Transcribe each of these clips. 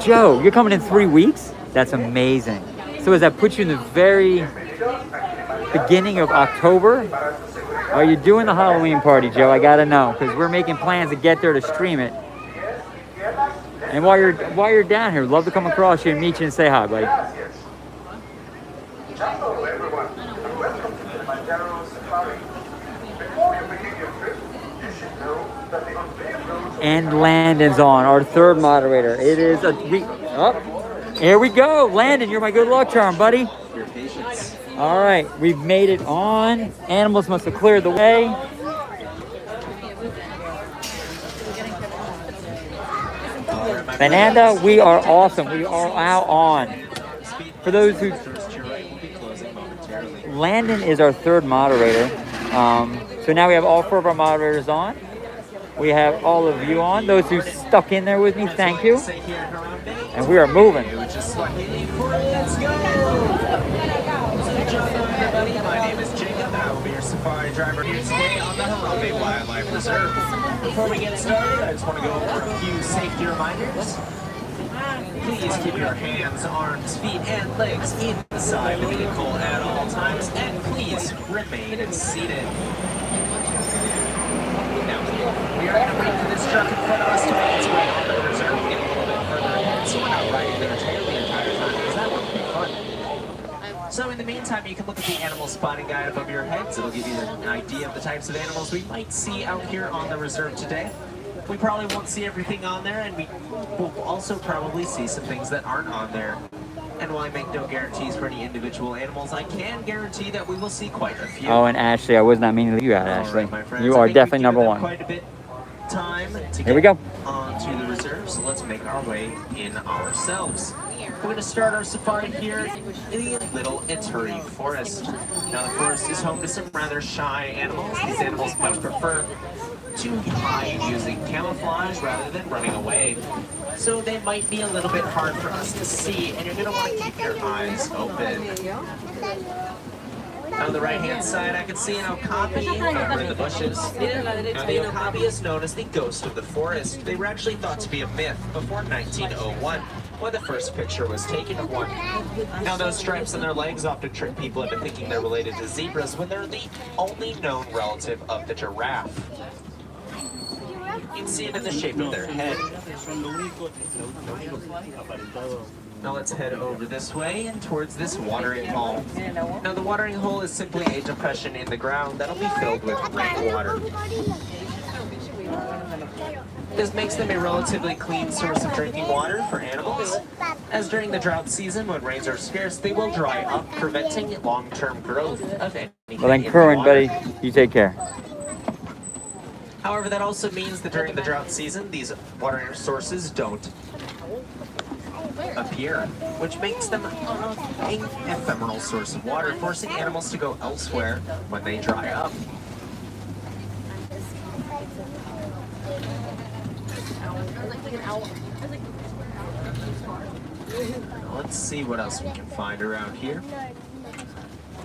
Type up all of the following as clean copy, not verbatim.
Joe, you're coming in 3 weeks? That's amazing. So does that put you in the very beginning of October? Are you doing the Halloween party, Joe? I gotta know, because we're making plans to get there to stream it. And while you're down here, love to come across you and meet you and say hi, buddy. Hello everyone, and welcome to Kilimanjaro Safari. Before you begin your trip, you should know that the unpaved roads... And Landon's on, our third moderator. It is here we go. Landon, you're my good luck charm, buddy. Your patience. All right, we've made it on. Animals must have cleared the way. Fernanda, we are awesome. We are now on. For those who... Landon is our third moderator. So now we have all 4 of our moderators on. We have all of you on. Those who stuck in there with me, thank you. And we are moving. Let's go. My name is Jacob, and I will be your safari driver here today on the Harambe Wildlife Reserve. Before we get started, I just want to go over a few safety reminders. Please keep your hands, arms, feet, and legs inside the vehicle at all times, and please remain seated. Now, we are going to wait for this truck in front of us to make its way onto the reserve and get a little bit further ahead, so we're not riding their tail the entire time, because that would be fun. So in the meantime, you can look at the animal spotting guide above your heads. It'll give you an idea of the types of animals we might see out here on the reserve today. We probably won't see everything on there, and we will also probably see some things that aren't on there. And while I make no guarantees for any individual animals, I can guarantee that we will see quite a few. Oh, and Ashley, I was not meaning to leave you out, Ashley. Right, you are definitely number 1. Quite a bit time to Here we go. onto the reserve, so let's make our way in ourselves. We're going to start our safari here in the Little Ituri Forest. Now, the forest is home to some rather shy animals. These animals much prefer to hide using camouflage rather than running away. So they might be a little bit hard for us to see, and you're going to want to keep your eyes open. On the right-hand side, I can see an okapi over in the bushes. Now, the okapi is known as the ghost of the forest. They were actually thought to be a myth before 1901, when the first picture was taken of one. Now, those stripes on their legs often trick people into thinking they're related to zebras when they're the only known relative of the giraffe. You can see it in the shape of their head. Now let's head over this way and towards this watering hole. Now the watering hole is simply a depression in the ground that'll be filled with rainwater. This makes them a relatively clean source of drinking water for animals, as during the drought season when rains are scarce, they will dry up, preventing long-term growth of anything. Well then, Curran, buddy, you take care. However, that also means that during the drought season, these watering sources don't appear, which makes them an ephemeral source of water, forcing animals to go elsewhere when they dry up. Let's see what else we can find around here.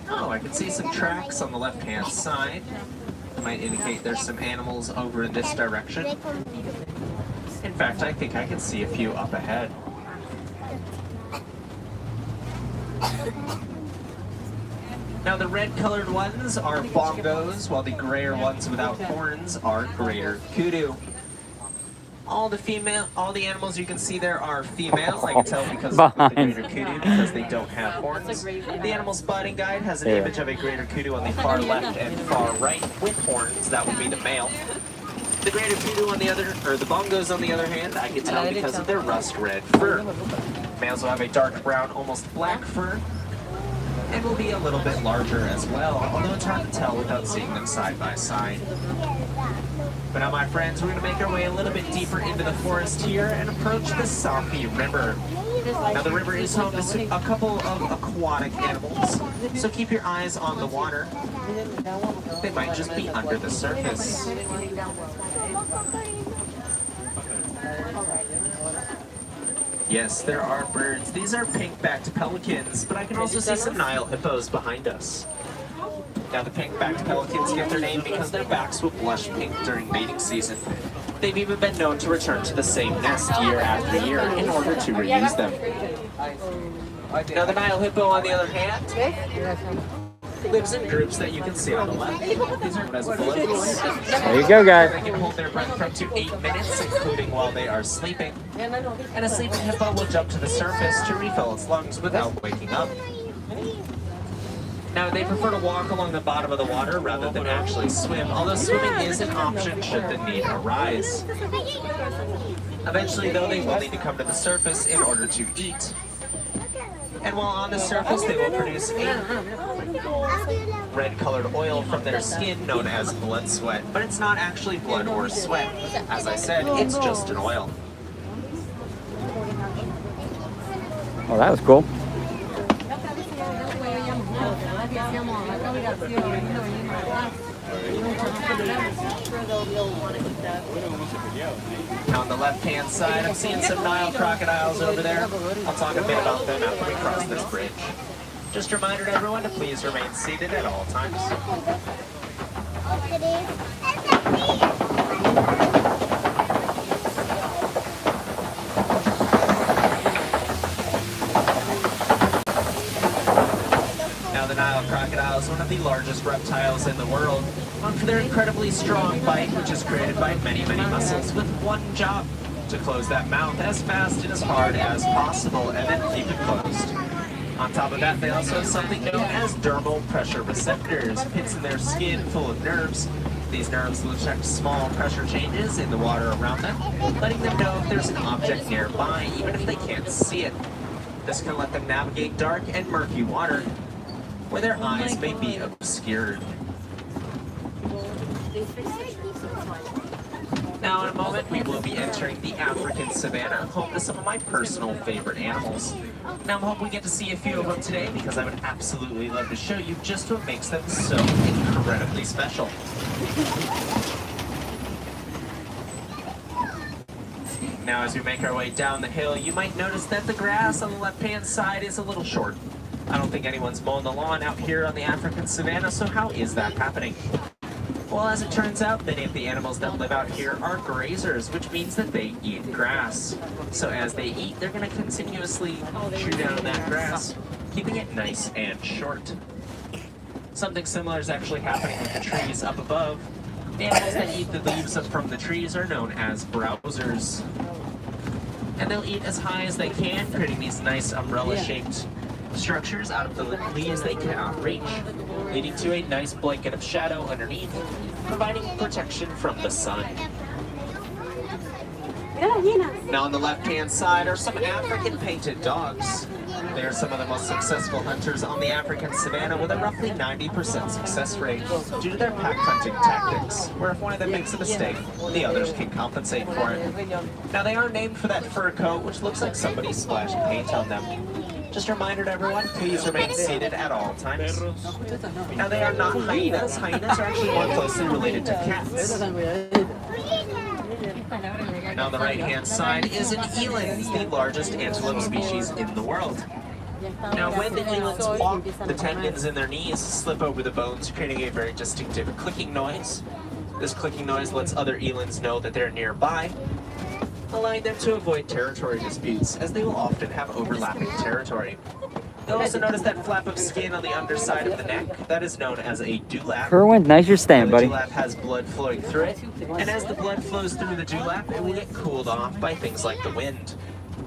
Oh, I can see some tracks on the left-hand side. That might indicate there's some animals over in this direction. In fact, I think I can see a few up ahead. Now the red-colored ones are bongos, while the grayer ones without horns are greater kudu. All the animals you can see there are female. I can tell because of the greater kudu because they don't have horns. The animal spotting guide has an image of a greater kudu on the far left and far right with horns. That would be the male. The greater kudu on the other, or the bongos on the other hand, I can tell because of their rust red fur. Males will have a dark brown, almost black fur, and will be a little bit larger as well, although it's hard to tell without seeing them side by side. But now, my friends, we're going to make our way a little bit deeper into the forest here and approach the Safi River. Now, the river is home to a couple of aquatic animals, so keep your eyes on the water. They might just be under the surface. Yes, there are birds. These are pink-backed pelicans, but I can also see some Nile hippos behind us. Now, the pink-backed pelicans get their name because their backs will blush pink during mating season. They've even been known to return to the same nest year after year in order to reuse them. Now, the Nile hippo, on the other hand, lives in groups that you can see on the left. These are known as floats. There you go, guys. They can hold their breath for up to 8 minutes, including while they are sleeping. And a sleeping hippo will jump to the surface to refill its lungs without waking up. Now, they prefer to walk along the bottom of the water rather than actually swim, although swimming is an option should the need arise. Eventually, though, they will need to come to the surface in order to eat. And while on the surface, they will produce a red-colored oil from their skin known as blood sweat. But it's not actually blood or sweat. As I said, it's just an oil. Oh, that was cool. Now on the left-hand side, I'm seeing some Nile crocodiles over there. I'll talk a bit about them after we cross this bridge. Just a reminder to everyone to please remain seated at all times. Now the Nile crocodile is one of the largest reptiles in the world, known for their incredibly strong bite, which is created by many, many muscles, with one job: to close that mouth as fast and as hard as possible, and then keep it closed. On top of that, they also have something known as dermal pressure receptors, pits in their skin full of nerves. These nerves will detect small pressure changes in the water around them, letting them know if there's an object nearby, even if they can't see it. This can let them navigate dark and murky water, where their eyes may be obscured. Now in a moment, we will be entering the African savanna, home to some of my personal favorite animals. Now I'm hoping we get to see a few of them today, because I would absolutely love to show you just what makes them so incredibly special. Now as we make our way down the hill, you might notice that the grass on the left-hand side is a little short. I don't think anyone's mowing the lawn out here on the African savanna, so how is that happening? Well, as it turns out, many of the animals that live out here are grazers, which means that they eat grass. So as they eat, they're going to continuously chew down that grass, keeping it nice and short. Something similar is actually happening with the trees up above. The animals that eat the leaves from the trees are known as browsers. And they'll eat as high as they can, creating these nice umbrella-shaped structures out of the leaves they cannot reach, leading to a nice blanket of shadow underneath, providing protection from the sun. Now on the left-hand side are some African painted dogs. They are some of the most successful hunters on the African savanna, with a roughly 90% success rate due to their pack hunting tactics, where if one of them makes a mistake, the others can compensate for it. Now they are named for that fur coat, which looks like somebody splashed paint on them. Just a reminder to everyone, please remain seated at all times. Now they are not hyenas. Hyenas are actually more closely related to cats. Now on the right-hand side is an eland, the largest antelope species in the world. Now when the elands walk, the tendons in their knees slip over the bones, creating a very distinctive clicking noise. This clicking noise lets other elands know that they're nearby, allowing them to avoid territory disputes, as they will often have overlapping territory. You'll also notice that flap of skin on the underside of the neck. That is known as a dewlap. Kerwin, nice your stand, buddy. The dewlap has blood flowing through it, and as the blood flows through the dewlap, it will get cooled off by things like the wind.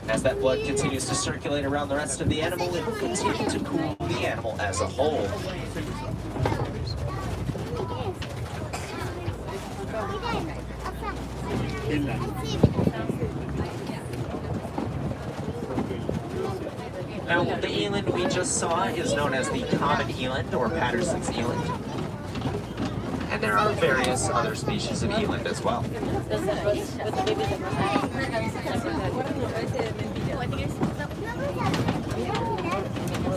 As that blood continues to circulate around the rest of the animal, it will continue to cool the animal as a whole. Now, the eland we just saw is known as the common eland, or Patterson's eland. And there are various other species of eland as well.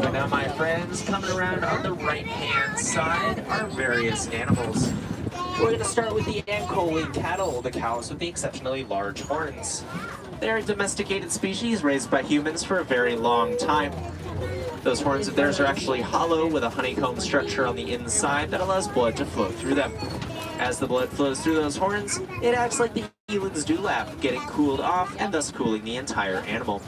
So now, my friends, coming around on the right-hand side are various animals. We're going to start with the Ankole cattle, the cows with the exceptionally large horns. They're a domesticated species raised by humans for a very long time. Those horns of theirs are actually hollow with a honeycomb structure on the inside that allows blood to flow through them. As the blood flows through those horns, it acts like the eland's dewlap, getting cooled off and thus cooling the entire animal.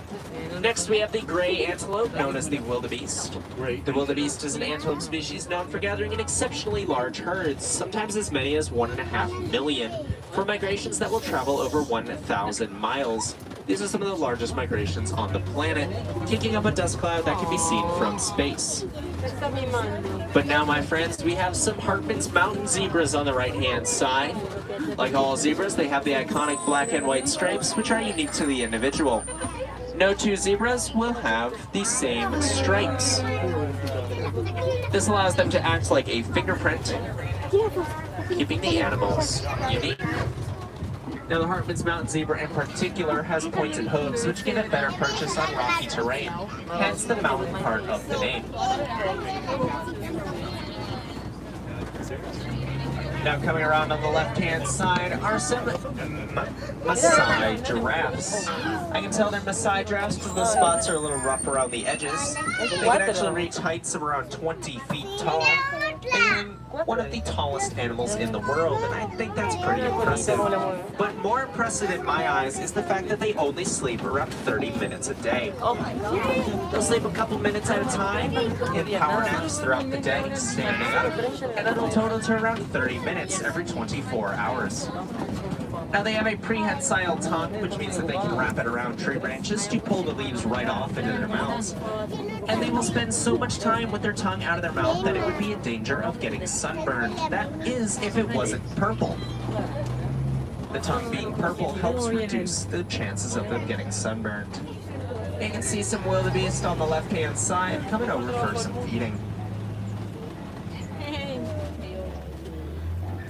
Next, we have the gray antelope, known as the wildebeest. The wildebeest is an antelope species known for gathering in exceptionally large herds, sometimes as many as 1.5 million, for migrations that will travel over 1,000 miles. These are some of the largest migrations on the planet, kicking up a dust cloud that can be seen from space. But now, my friends, we have some Hartman's mountain zebras on the right-hand side. Like all zebras, they have the iconic black and white stripes, which are unique to the individual. No two zebras will have the same stripes. This allows them to act like a fingerprint, keeping the animals unique. Now, the Hartman's mountain zebra in particular has pointed hooves, which give it better purchase on rocky terrain, hence the mountain part of the name. Now, coming around on the left-hand side are some Maasai giraffes. I can tell they're Maasai giraffes because the spots are a little rough around the edges. They can actually reach heights of around 20 feet tall, being one of the tallest animals in the world, and I think that's pretty impressive. But more impressive in my eyes is the fact that they only sleep around 30 minutes a day. They'll sleep a couple minutes at a time in power naps throughout the day, standing up, and it'll total to around 30 minutes every 24 hours. Now, they have a prehensile tongue, which means that they can wrap it around tree branches to pull the leaves right off into their mouths. And they will spend so much time with their tongue out of their mouth that it would be in danger of getting sunburned. That is, if it wasn't purple. The tongue being purple helps reduce the chances of them getting sunburned. You can see some wildebeest on the left-hand side coming over for some feeding.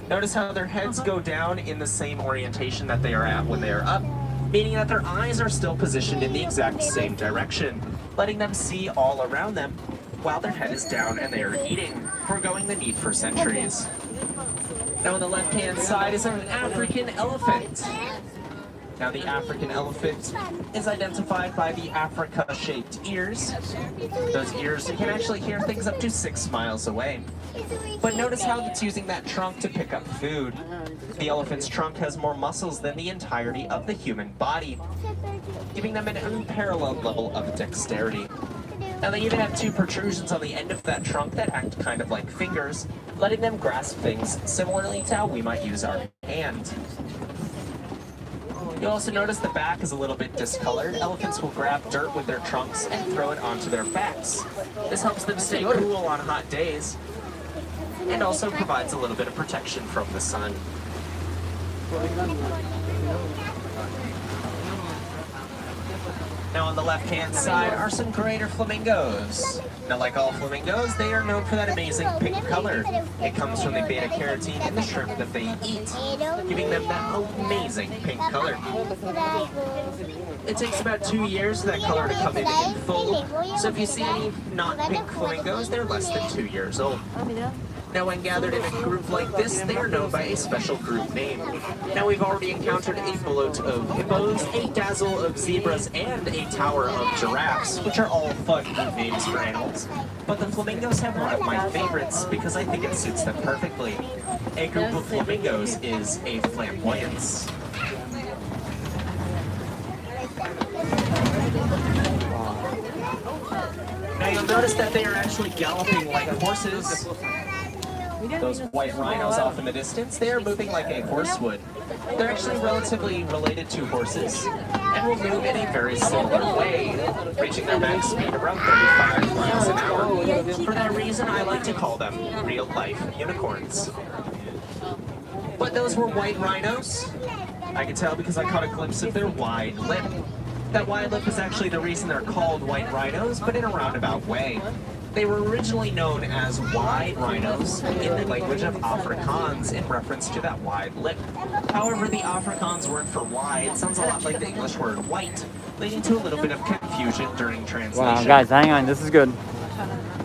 Notice how their heads go down in the same orientation that they are at when they are up, meaning that their eyes are still positioned in the exact same direction, letting them see all around them while their head is down and they are eating, foregoing the need for sentries. Now, on the left-hand side is an African elephant. Now, the African elephant is identified by the Africa-shaped ears. Those ears, you can actually hear things up to 6 miles away. But notice how it's using that trunk to pick up food. The elephant's trunk has more muscles than the entirety of the human body, giving them an unparalleled level of dexterity. Now, they even have 2 protrusions on the end of that trunk that act kind of like fingers, letting them grasp things similarly to how we might use our hand. You'll also notice the back is a little bit discolored. Elephants will grab dirt with their trunks and throw it onto their backs. This helps them stay cool on hot days, and also provides a little bit of protection from the sun. Now, on the left-hand side are some greater flamingos. Now, like all flamingos, they are known for that amazing pink color. It comes from the beta-carotene in the shrimp that they eat, giving them that amazing pink color. It takes about 2 years for that color to come in full, so if you see any not pink flamingos, they're less than 2 years old. Now, when gathered in a group like this, they are known by a special group name. Now, we've already encountered a bloat of hippos, a dazzle of zebras, and a tower of giraffes, which are all fun names for animals. But the flamingos have one of my favorites because I think it suits them perfectly. A group of flamingos is a flamboyance. Now, you'll notice that they are actually galloping like horses. Those white rhinos off in the distance, they are moving like a horse would. They're actually relatively related to horses and will move in a very similar way, reaching their max speed around 35 miles an hour. For that reason, I like to call them real-life unicorns. But those were white rhinos. I can tell because I caught a glimpse of their wide lip. That wide lip is actually the reason they're called white rhinos, but in a roundabout way. They were originally known as wide rhinos in the language of Afrikaans in reference to that wide lip. However, the Afrikaans word for wide sounds a lot like the English word white, leading to a little bit of confusion during translation. Wow, guys, hang on, this is good.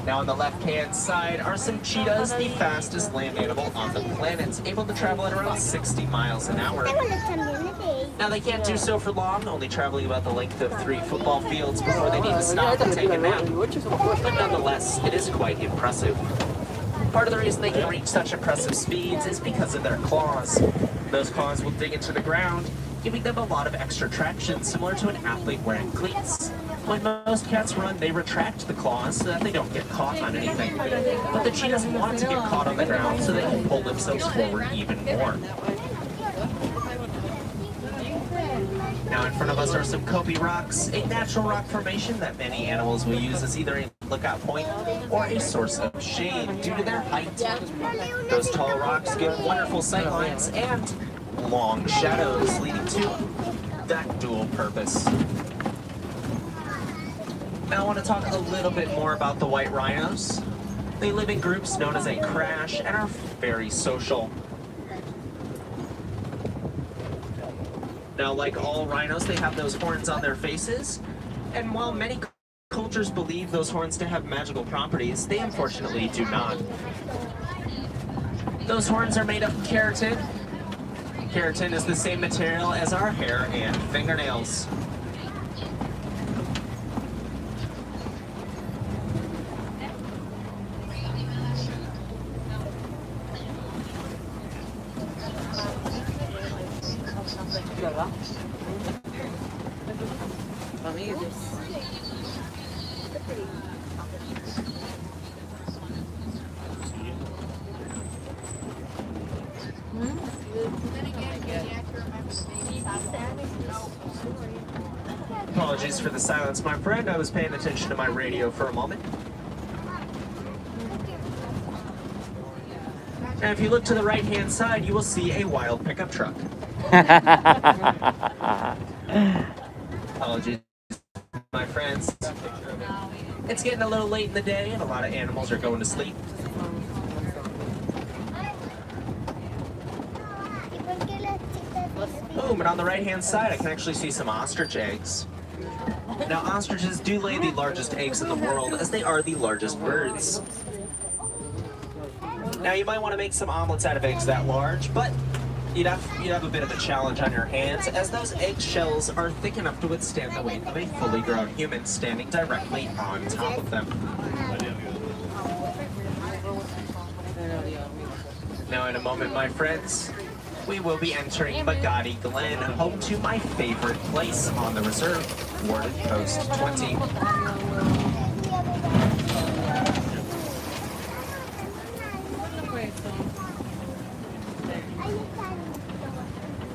Now, on the left-hand side are some cheetahs, the fastest land animal on the planet, able to travel at around 60 miles an hour. Now they can't do so for long, only traveling about the length of 3 football fields before they need to stop and take a nap. But nonetheless, it is quite impressive. Part of the reason they can reach such impressive speeds is because of their claws. Those claws will dig into the ground, giving them a lot of extra traction, similar to an athlete wearing cleats. When most cats run, they retract the claws so that they don't get caught on anything. But the cheetahs want to get caught on the ground so they can pull themselves forward even more. Now in front of us are some Kobe rocks, a natural rock formation that many animals will use as either a lookout point or a source of shade due to their height. Those tall rocks give wonderful sight lines and long shadows, leading to that dual purpose. Now I want to talk a little bit more about the white rhinos. They live in groups known as a crash and are very social. Now, like all rhinos, they have those horns on their faces, and while many cultures believe those horns to have magical properties, they unfortunately do not. Those horns are made of keratin. Keratin is the same material as our hair and fingernails. Apologies for the silence, my friend. I was paying attention to my radio for a moment. And if you look to the right-hand side, you will see a wild pickup truck. Apologies, my friends. It's getting a little late in the day, and a lot of animals are going to sleep. Boom, and on the right-hand side, I can actually see some ostrich eggs. Now, ostriches do lay the largest eggs in the world, as they are the largest birds. Now, you might want to make some omelets out of eggs that large, but you'd have a bit of a challenge on your hands, as those egg shells are thick enough to withstand the weight of a fully grown human standing directly on top of them. Now, in a moment, my friends, we will be entering Magadi Glen, home to my favorite place on the reserve, Warden Post 20.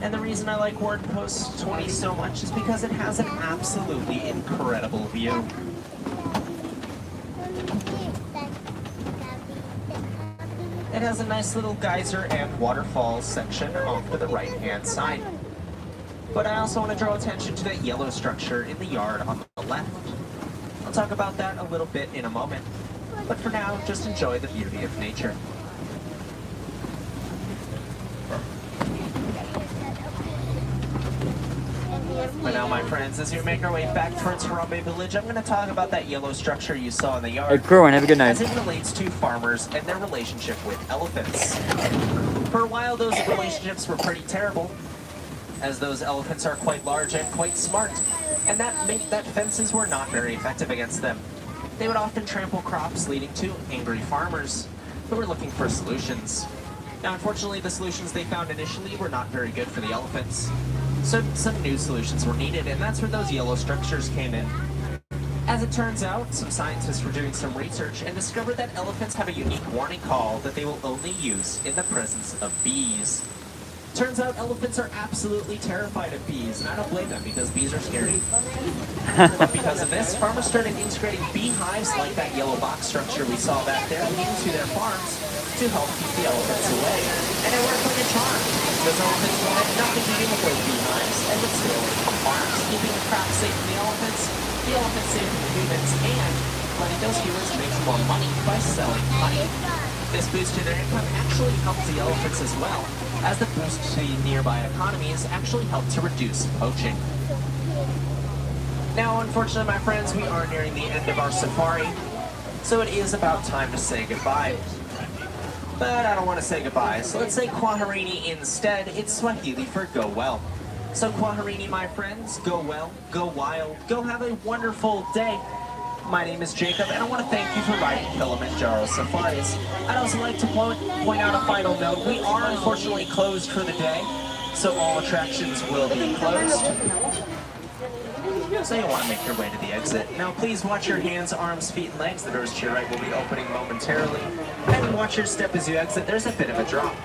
And the reason I like Warden Post 20 so much is because it has an absolutely incredible view. It has a nice little geyser and waterfall section off to the right-hand side. But I also want to draw attention to that yellow structure in the yard on the left. I'll talk about that a little bit in a moment. But for now, just enjoy the beauty of nature. But now, my friends, as we make our way back towards Harambe Village, I'm going to talk about that yellow structure you saw in the yard. Hey, Kerwin, have a good night. As it relates to farmers and their relationship with elephants. For a while, those relationships were pretty terrible, as those elephants are quite large and quite smart, and that meant that fences were not very effective against them. They would often trample crops, leading to angry farmers who were looking for solutions. Now, unfortunately, the solutions they found initially were not very good for the elephants. So some new solutions were needed, and that's where those yellow structures came in. As it turns out, some scientists were doing some research and discovered that elephants have a unique warning call that they will only use in the presence of bees. Turns out elephants are absolutely terrified of bees, and I don't blame them because bees are scary. But because of this, farmers started integrating beehives like that yellow box structure we saw back there into their farms to help keep the elephants away. And it worked like a charm. Those elephants wanted nothing to do with those beehives and would stay away from the farms, keeping the crops safe from the elephants safe from the humans, and letting those humans make more money by selling honey. This boost to their income actually helps the elephants as well, as the boost to the nearby economies actually helped to reduce poaching. Now, unfortunately, my friends, we are nearing the end of our safari, so it is about time to say goodbye. But I don't want to say goodbye, so let's say Kwaherini instead. It's Swahili for go well. So Quaharini, my friends, go well, go wild, go have a wonderful day. My name is Jacob, and I want to thank you for riding Kilimanjaro Safaris. I'd also like to point out a final note. We are unfortunately closed for the day, so all attractions will be closed. So you'll want to make your way to the exit. Now please watch your hands, arms, feet, and legs. The doors to your right will be opening momentarily. And watch your step as you exit. There's a bit of a drop.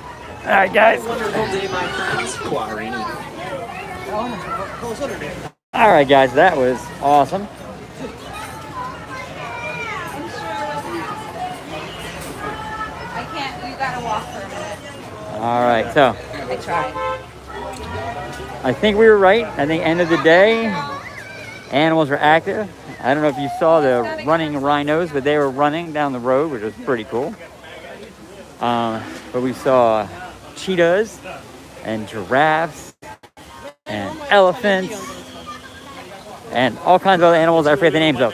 All right, guys. Wonderful day, my friends. Quaharini. All right, guys, that was awesome. I can't, you gotta walk for a minute. All right, so I tried. I think we were right. I think end of the day, animals were active. I don't know if you saw the running rhinos, but they were running down the road, which was pretty cool. But we saw cheetahs and giraffes and elephants and all kinds of other animals I forget the names of.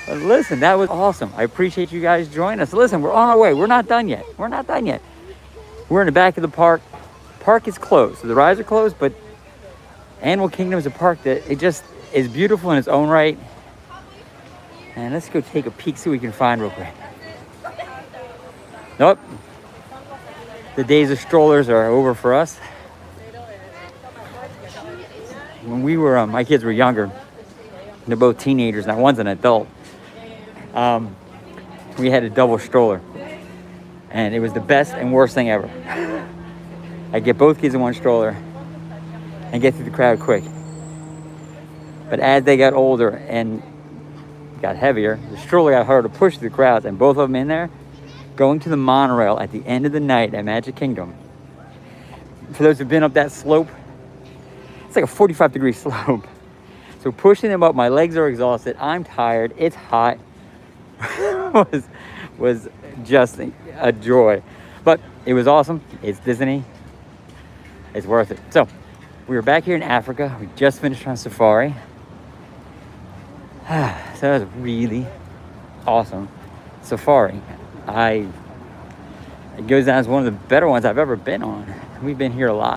But listen, that was awesome. I appreciate you guys joining us. Listen, we're on our way. We're not done yet. We're not done yet. We're in the back of the park. Park is closed, so the rides are closed, but Animal Kingdom is a park that it just is beautiful in its own right. And let's go take a peek, see what we can find real quick. Nope. The days of strollers are over for us. When we were, my kids were younger, they're both teenagers, now one's an adult. We had a double stroller, and it was the best and worst thing ever. I get both kids in one stroller and get through the crowd quick. But as they got older and got heavier, the stroller got harder to push through the crowds, and both of them in there, going to the monorail at the end of the night at Magic Kingdom. For those who've been up that slope, it's like a 45-degree slope. So pushing them up, my legs are exhausted, I'm tired, it's hot, was just a joy. But it was awesome. It's Disney. It's worth it. So we were back here in Africa. We just finished on safari. So that was really awesome safari. It goes down as one of the better ones I've ever been on. We've been here a lot.